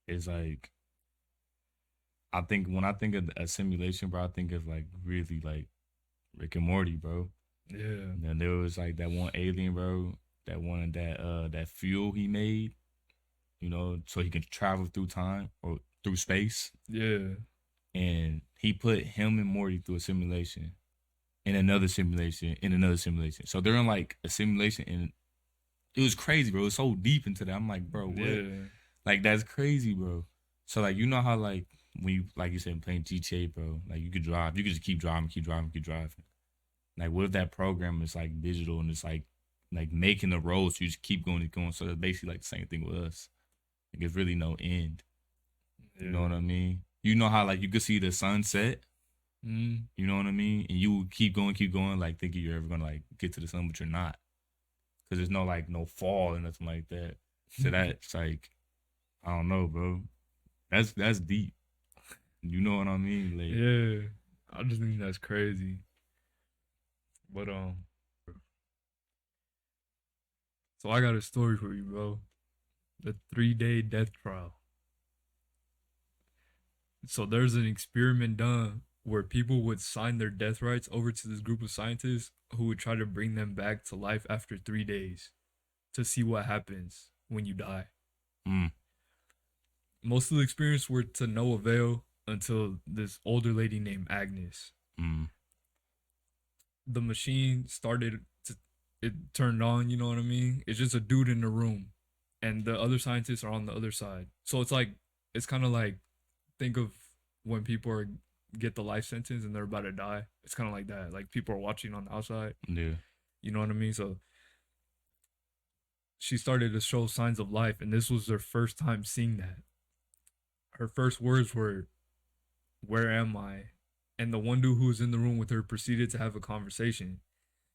It's like I think when I think of a simulation, bro, I think of like really like Rick and Morty, bro. Yeah. And then there was like that one alien, bro, that wanted that fuel he made, you know, so he can travel through time or through space. Yeah. And he put him and Morty through a simulation, in another simulation, in another simulation. So they're in like a simulation, and it was crazy, bro. It was so deep into that. I'm like, bro, what? Yeah. Like that's crazy, bro. So like you know how like when you like you said playing GTA, bro, like you could drive, you could just keep driving. Like what if that program is like digital and it's like making the roads, so you just keep going and going. So that's basically like the same thing with us. Like there's really no end. Yeah. You know what I mean? You know how like you could see the sunset. Mm. You know what I mean? And you keep going, like thinking you're ever gonna like get to the sun, but you're not, because there's no like no fall or nothing like that. So that's like, I don't know, bro. That's deep. You know what I mean? Like, Yeah. I just think that's crazy. But so I got a story for you, bro. The 3-day death trial. So there's an experiment done where people would sign their death rights over to this group of scientists who would try to bring them back to life after 3 days to see what happens when you die. Mm. Most of the experiments were to no avail until this older lady named Agnes. Mm. The machine it turned on, you know what I mean? It's just a dude in the room and the other scientists are on the other side. So it's kind of like, think of when people get the life sentence and they're about to die. It's kind of like that. Like people are watching on the outside. Yeah. You know what I mean? So she started to show signs of life, and this was their first time seeing that. Her first words were, "Where am I?" And the one dude who was in the room with her proceeded to have a conversation.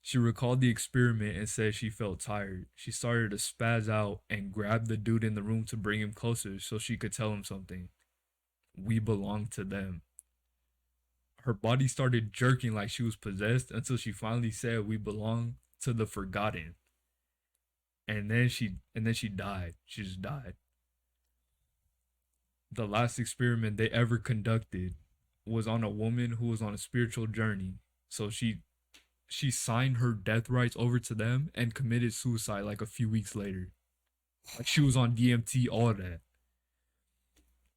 She recalled the experiment and said she felt tired. She started to spaz out and grabbed the dude in the room to bring him closer so she could tell him something. We belong to them. Her body started jerking like she was possessed until she finally said, "We belong to the forgotten." And then she died. She just died. The last experiment they ever conducted was on a woman who was on a spiritual journey. So she signed her death rights over to them and committed suicide like a few weeks later. Like she was on DMT, all of that.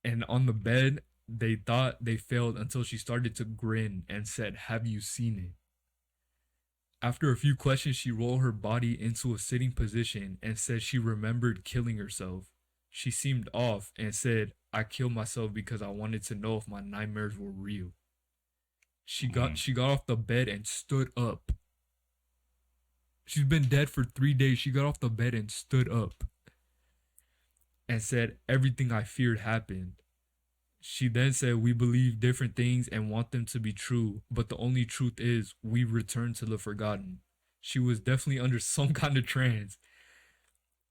And on the bed, they thought they failed until she started to grin and said, "Have you seen it?" After a few questions, she rolled her body into a sitting position and said she remembered killing herself. She seemed off and said, "I killed myself because I wanted to know if my nightmares were real." She got off the bed and stood up. She's been dead for 3 days. She got off the bed and stood up and said, "Everything I feared happened." She then said, "We believe different things and want them to be true, but the only truth is we return to the forgotten." She was definitely under some kind of trance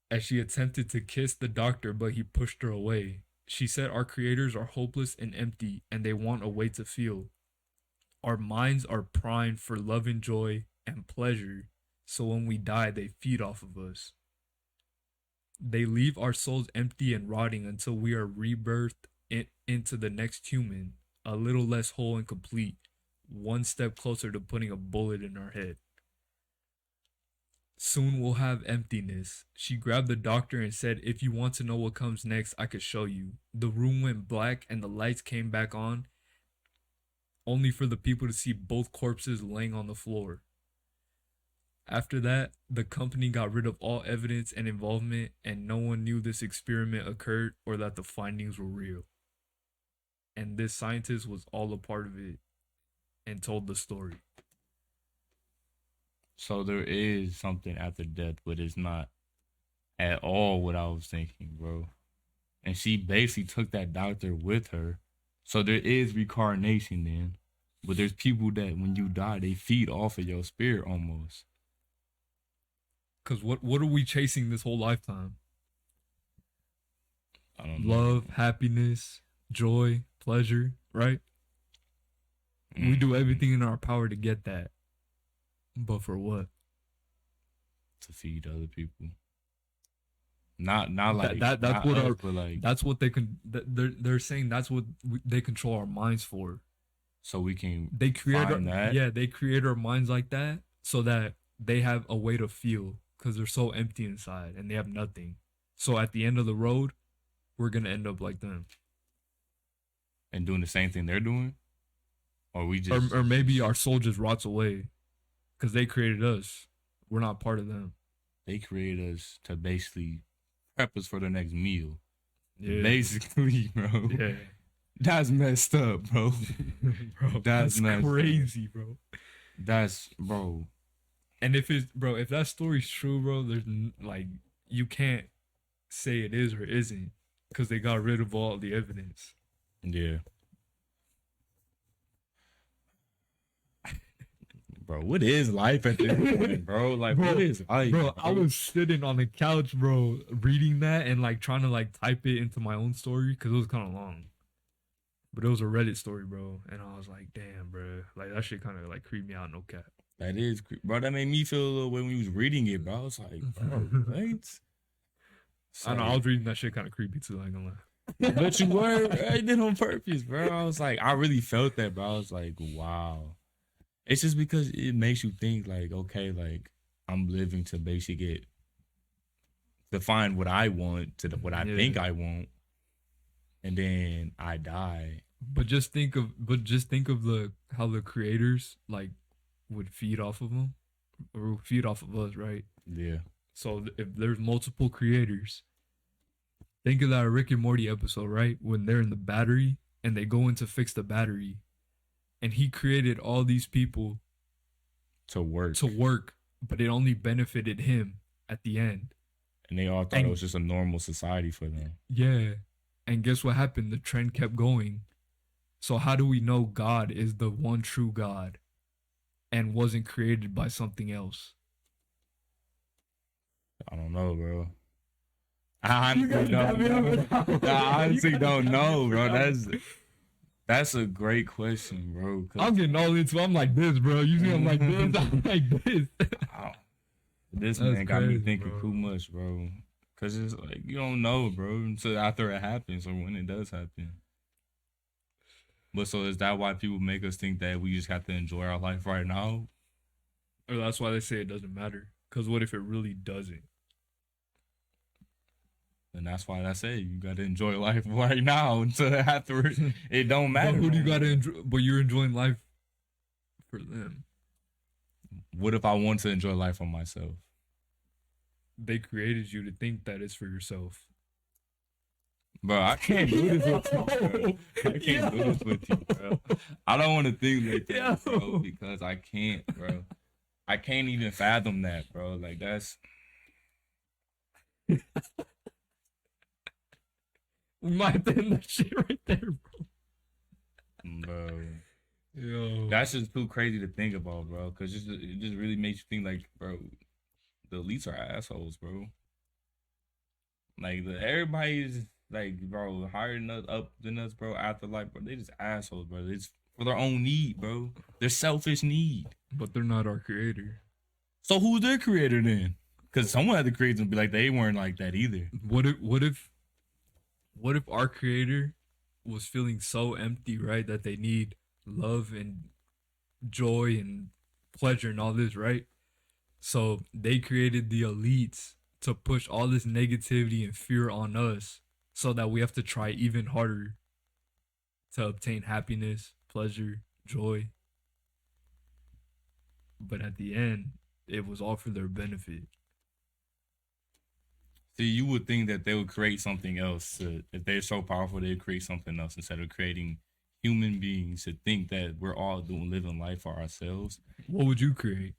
as she attempted to kiss the doctor, but he pushed her away. She said, "Our creators are hopeless and empty, and they want a way to feel. Our minds are primed for love and joy and pleasure, so when we die, they feed off of us. They leave our souls empty and rotting until we are rebirthed into the next human, a little less whole and complete, one step closer to putting a bullet in our head. Soon we'll have emptiness." She grabbed the doctor and said, "If you want to know what comes next, I could show you." The room went black and the lights came back on, only for the people to see both corpses laying on the floor. After that, the company got rid of all evidence and involvement, and no one knew this experiment occurred or that the findings were real. And this scientist was all a part of it and told the story. So there is something after death, but it's not at all what I was thinking, bro. And she basically took that doctor with her. So there is reincarnation then. But there's people that when you die, they feed off of your spirit almost. Because what are we chasing this whole lifetime? I don't know. Love, happiness, joy, pleasure, right? We do everything in our power to get that. But for what? To feed other people. Not like that's not what us, but like that's what they're saying. That's what they control our minds for. so we can They create find that. yeah, they create our minds like that so that they have a way to feel, because they're so empty inside and they have nothing. So at the end of the road, we're gonna end up like them, and doing the same thing they're doing, or we just or maybe our soul just rots away, because they created us. We're not part of them. they created us to basically prep us for the next meal. Yeah, Basically, bro. yeah, That's messed up, bro. bro, That's messed up. crazy, bro. That's bro. And if that story's true, bro, there's like, you can't say it is or isn't, because they got rid of all the evidence. Yeah. Bro, what is life at this point, bro? Like, Bro, what is life? Bro, I was sitting on the couch, bro, reading that and like trying to like type it into my own story because it was kind of long. But it was a Reddit story, bro, and I was like, damn, bro, like that shit kind of like creeped me out, no cap. That is, bro. That made me feel a little way when you was reading it, bro. I was like, bro, what? I know, I was reading that shit kind of creepy too, like, I'm like, But you were, I did on purpose, bro. I was like, I really felt that, bro. I was like, wow. It's just because it makes you think, like, okay, like, I'm living to basically get to find what I want to what I think I want, and then I die. But just think of the how the creators like would feed off of them or feed off of us, right? Yeah. So if there's multiple creators, think of that Rick and Morty episode, right? When they're in the battery and they go in to fix the battery, and he created all these people to work, but it only benefited him at the end. And they all thought it was just a normal society for them. Yeah. And guess what happened? The trend kept going. So how do we know God is the one true God and wasn't created by something else? I don't know, bro. I honestly don't know, bro. That's a great question, bro. I'm getting all into. I'm like this, bro. You see, I'm like this. I'm like this. This man got me thinking too much, bro. Cause it's like you don't know, bro, until after it happens or when it does happen. But so is that why people make us think that we just have to enjoy our life right now? Or that's why they say it doesn't matter. Cause what if it really doesn't? And that's why I say you gotta enjoy life right now until afterwards it don't matter. But who do you gotta enjoy? But you're enjoying life for them. What if I want to enjoy life for myself? They created you to think that it's for yourself. Bro, I can't do this with you, bro. I can't do this with you, bro. I don't want to think like that, bro, because I can't, bro. I can't even fathom that, bro. Like, that's... We might have to end that shit right there, bro. Bro. Yo. That's just too crazy to think about, bro, because it just really makes you think, like, bro, the elites are assholes, bro. Like, everybody's, like, bro, higher than us, up than us, bro, afterlife, bro, they just assholes, bro. It's for their own need, bro. Their selfish need. But they're not our creator. So who's their creator then? Because someone had to create them, be like, they weren't like that either. What if our creator was feeling so empty, right, that they need love and joy and pleasure and all this, right? So they created the elites to push all this negativity and fear on us so that we have to try even harder to obtain happiness, pleasure, joy. But at the end, it was all for their benefit. See, you would think that they would create something else. If they're so powerful, they'd create something else instead of creating human beings to think that we're all living life for ourselves. What would you create?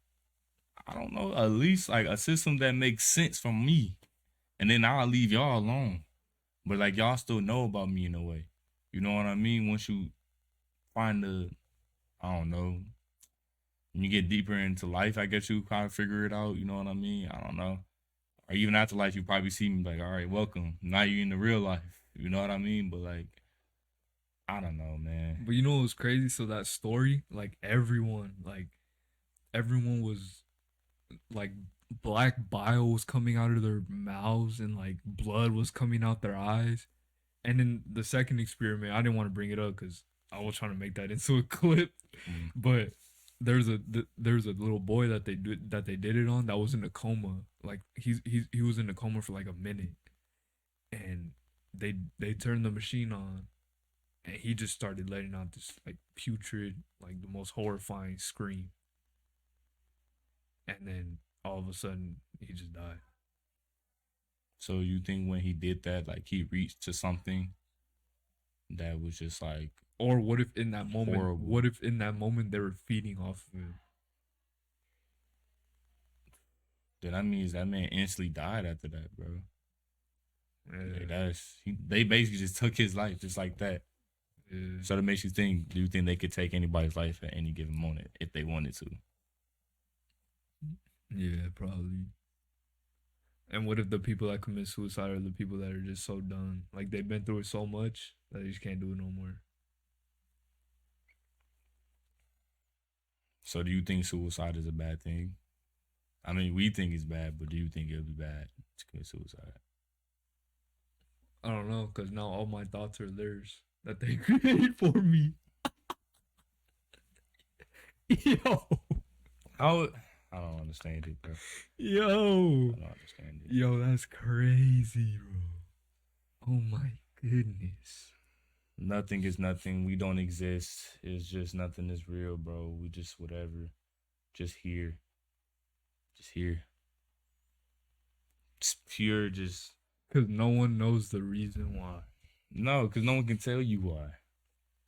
I don't know. At least like a system that makes sense for me. And then I'll leave y'all alone. But like y'all still know about me in a way. You know what I mean? Once you find I don't know, when you get deeper into life, I guess you kind of figure it out. You know what I mean? I don't know. Or even after life, you probably see me like, all right, welcome. Now you're in the real life. You know what I mean? But like, I don't know, man. But you know what was crazy? So that story, like everyone was like black bile was coming out of their mouths and like blood was coming out their eyes. And in the second experiment, I didn't want to bring it up because I was trying to make that into a clip. But there's a little boy that they did it on that was in a coma. Like he was in a coma for like a minute, and they turned the machine on, and he just started letting out this like putrid, like the most horrifying scream. And then all of a sudden he just died. So you think when he did that, like he reached to something that was just like, or what if in that moment, horrible. What if in that moment they were feeding off of him? Then that means that man instantly died after that, bro. Yeah. Like they basically just took his life just like that. Yeah. So that makes you think, do you think they could take anybody's life at any given moment if they wanted to? Yeah, probably. And what if the people that commit suicide are the people that are just so done? Like they've been through it so much that they just can't do it no more. So do you think suicide is a bad thing? I mean, we think it's bad, but do you think it'll be bad to commit suicide? I don't know, because now all my thoughts are theirs that they create for me. Yo, How? I don't understand it, bro. yo, I don't understand it. yo, that's crazy, bro. Oh my goodness. Nothing is nothing. We don't exist. It's just nothing is real, bro. We just whatever. Just here. Just here. It's pure just Because no one knows the reason why. no, because no one can tell you why.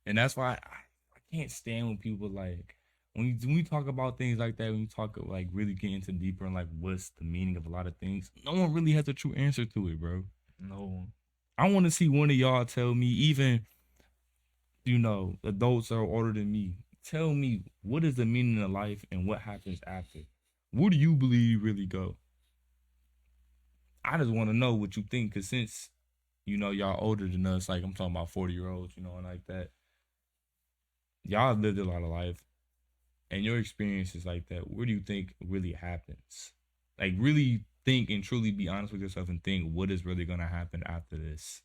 And that's why I can't stand when people like when we talk about things like that, when you talk like really get into deeper and like what's the meaning of a lot of things, no one really has a true answer to it, bro. No one. I want to see one of y'all tell me, even adults that are older than me, tell me what is the meaning of life and what happens after. Where do you believe you really go? I just want to know what you think, because since y'all older than us, like I'm talking about 40-year-olds, and like that, y'all have lived a lot of life, and your experiences like that, where do you think really happens? Like really think and truly be honest with yourself and think what is really gonna happen after this.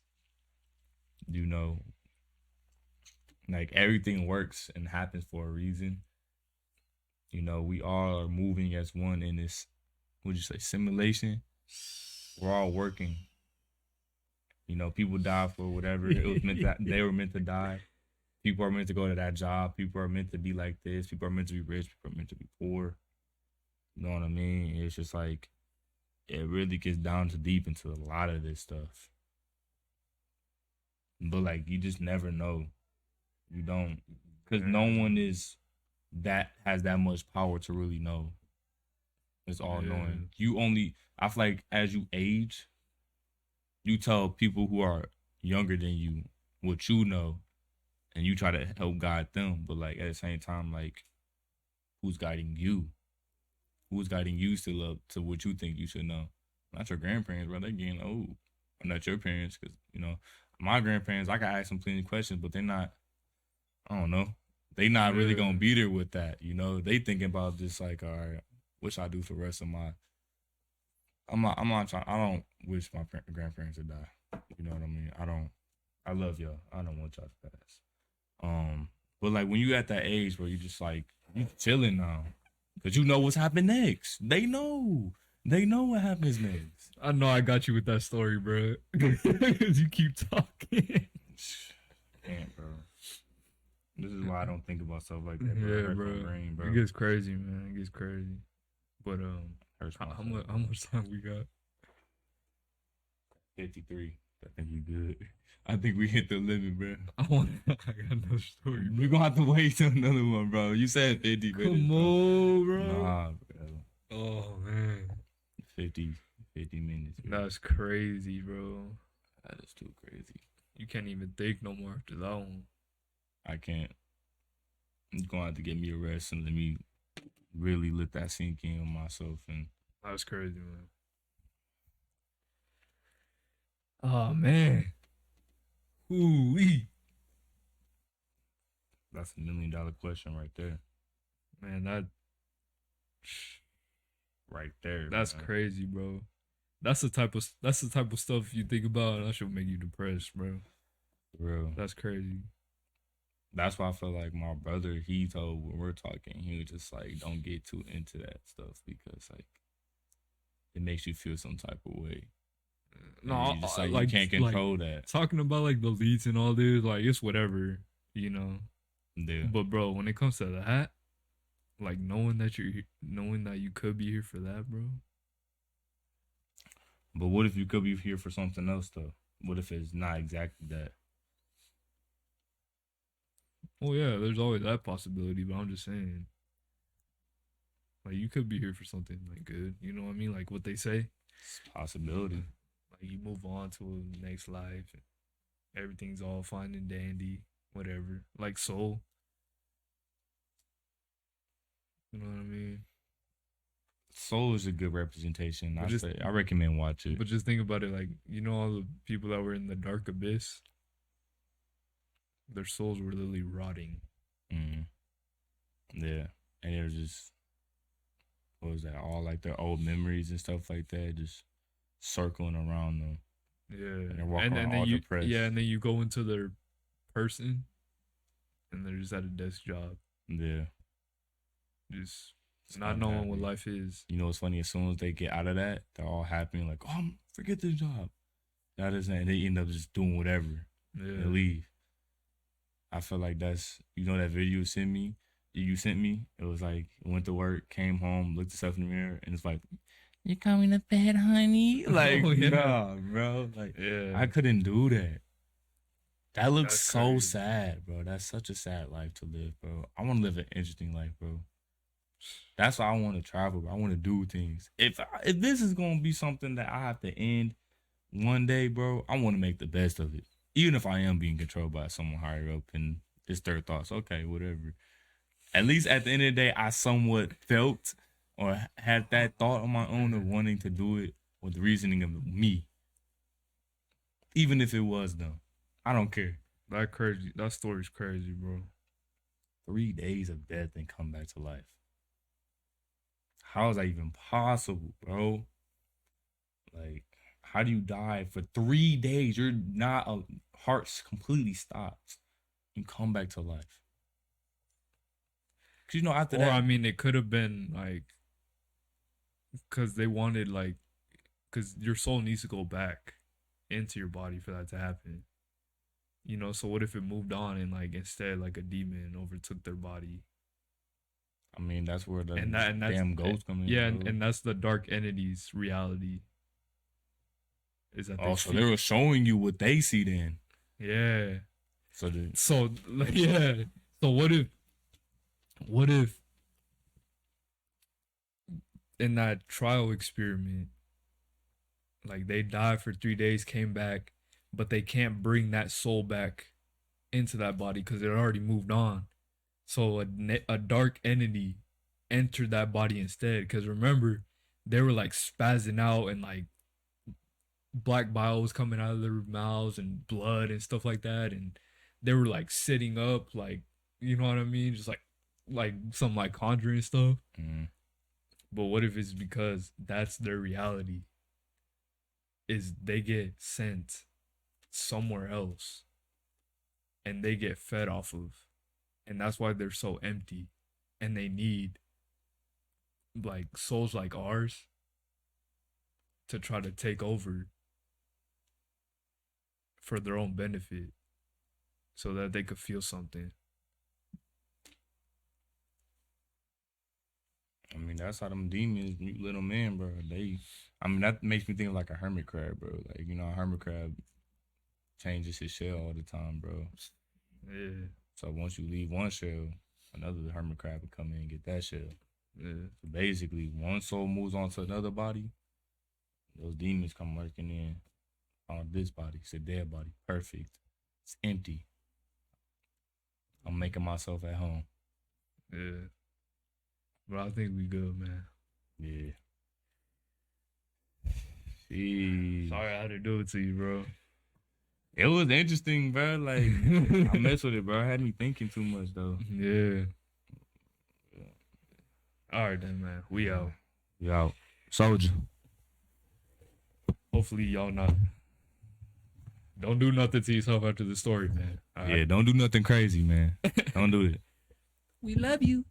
Like everything works and happens for a reason. We all are moving as one in this, would you say, simulation? We're all working. People die for whatever it was meant that they were meant to die. People are meant to go to that job. People are meant to be like this. People are meant to be rich. People are meant to be poor. You know what I mean? It's just like it really gets down to deep into a lot of this stuff. But like you just never know. You don't, because no one has that much power to really know. It's all knowing. I feel like as you age, you tell people who are younger than you what you know, and you try to help guide them. But like at the same time, like who's guiding you? Who's guiding you still up to what you think you should know? Not your grandparents, bro. They're getting old. Or not your parents, because my grandparents, I can ask them plenty of questions, but they're not. I don't know. They not really gonna be there with that. They thinking about just like, all right, what should I do for the rest of my. I'm not trying. I don't wish my grandparents to die. You know what I mean? I love y'all. I don't want y'all to pass. But like when you at that age where you just like you chilling now, cause you know what's happening next. They know what happens next. I know I got you with that story, bro. Because you keep talking. Damn, bro. This is why I don't think about stuff like that. Bro. Yeah, bro. Brain, bro. It gets crazy, man. It gets crazy. But how much time we got? 53. I think we good. I think we hit the limit, bro. I got another story. We're gonna have to wait till another one, bro. You said 50 minutes. Come on, bro. Nah, bro. Oh man. 50 minutes. Bro. That's crazy, bro. That is too crazy. You can't even think no more after that one. I can't. I'm gonna have to get me a rest and let me really let that sink in on myself. And that's crazy, man. Oh man. Ooh-wee. That's $1 million question right there. Man, that right there. That's man. crazy, bro. That's the type of stuff you think about, and that should make you depressed, bro. For real. That's crazy. That's why I feel like my brother, he told when we're talking, he was just like, don't get too into that stuff because like it makes you feel some type of way. No, you just like you can't control that. Talking about like the leads and all this, like it's whatever, Yeah. But bro, when it comes to that, like knowing that you could be here for that, bro. But what if you could be here for something else though? What if it's not exactly that? Oh yeah, there's always that possibility, but I'm just saying, like you could be here for something like good. You know what I mean? Like what they say. It's a possibility. Like you move on to a next life, and everything's all fine and dandy, whatever. Like Soul. You know what I mean? Soul is a good representation. But I recommend watch it. But just think about it, like all the people that were in the dark abyss, their souls were literally rotting. Mm-hmm. Yeah, and it was just what was that? All like their old memories and stuff like that, just circling around them. Yeah, they're walking and around then all you depressed. and then you go into their person, and they're just at a desk job, Yeah. just It's not knowing what unhappy. life is. You know what's funny? As soon as they get out of that, they're all happy and like, oh, forget this job. That is, and they end up just doing whatever. They Yeah, leave. I feel like that's, you know, that video you sent me. It was like, went to work, came home, looked yourself in the mirror, and it's like, you coming to bed, honey? Like, Oh, yeah. nah, bro. Like, yeah. I couldn't do that. That looks That's so crazy. sad, bro. That's such a sad life to live, bro. I want to live an interesting life, bro. That's why I want to travel, bro. I want to do things. If this is gonna be something that I have to end one day, bro, I want to make the best of it. Even if I am being controlled by someone higher up and it's their thoughts, okay, whatever. At least at the end of the day, I somewhat felt or had that thought on my own of wanting to do it with the reasoning of me. Even if it was dumb. I don't care. That crazy. That story's crazy, bro. 3 days of death and come back to life. How is that even possible, bro? Like, how do you die for 3 days? You're not, heart completely stops. You come back to life. Cause you know after Or that, I mean, it could have been like, because they wanted like, because your soul needs to go back into your body for that to happen. You know, so what if it moved on and like instead like a demon overtook their body? I mean, that's where the And that's damn ghosts come in. Yeah, bro. and that's the dark entity's reality. Is that Oh, so they were showing you what they see then. Yeah. So So like, yeah. So what if in that trial experiment, like they died for 3 days, came back, but they can't bring that soul back into that body because it already moved on. So a dark entity entered that body instead. Because remember, they were like spazzing out and like black bile was coming out of their mouths and blood and stuff like that. And they were like sitting up, like, you know what I mean? Just like some like conjuring stuff. mm, But what if it's because that's their reality? Is they get sent somewhere else and they get fed off of. And that's why they're so empty. And they need like souls like ours to try to take over for their own benefit so that they could feel something. I mean, that's how them demons, you little men, bro. I mean, that makes me think of like a hermit crab, bro. Like, you know, a hermit crab changes his shell all the time, bro. Yeah. So once you leave one shell, another hermit crab will come in and get that shell. Yeah. So basically, one soul moves on to another body, those demons come working in on this body. It's a dead body. Perfect. It's empty. I'm making myself at home. Yeah. But I think we good, man. Yeah. Jeez. Sorry I had to do it to you, bro. It was interesting, bro. Like, I messed with it, bro. It had me thinking too much, though. Yeah. All right, then, man. We out. We out. Soldier. Hopefully, y'all not. Don't do nothing to yourself after the story, man. All right. Yeah, don't do nothing crazy, man. Don't do it. We love you.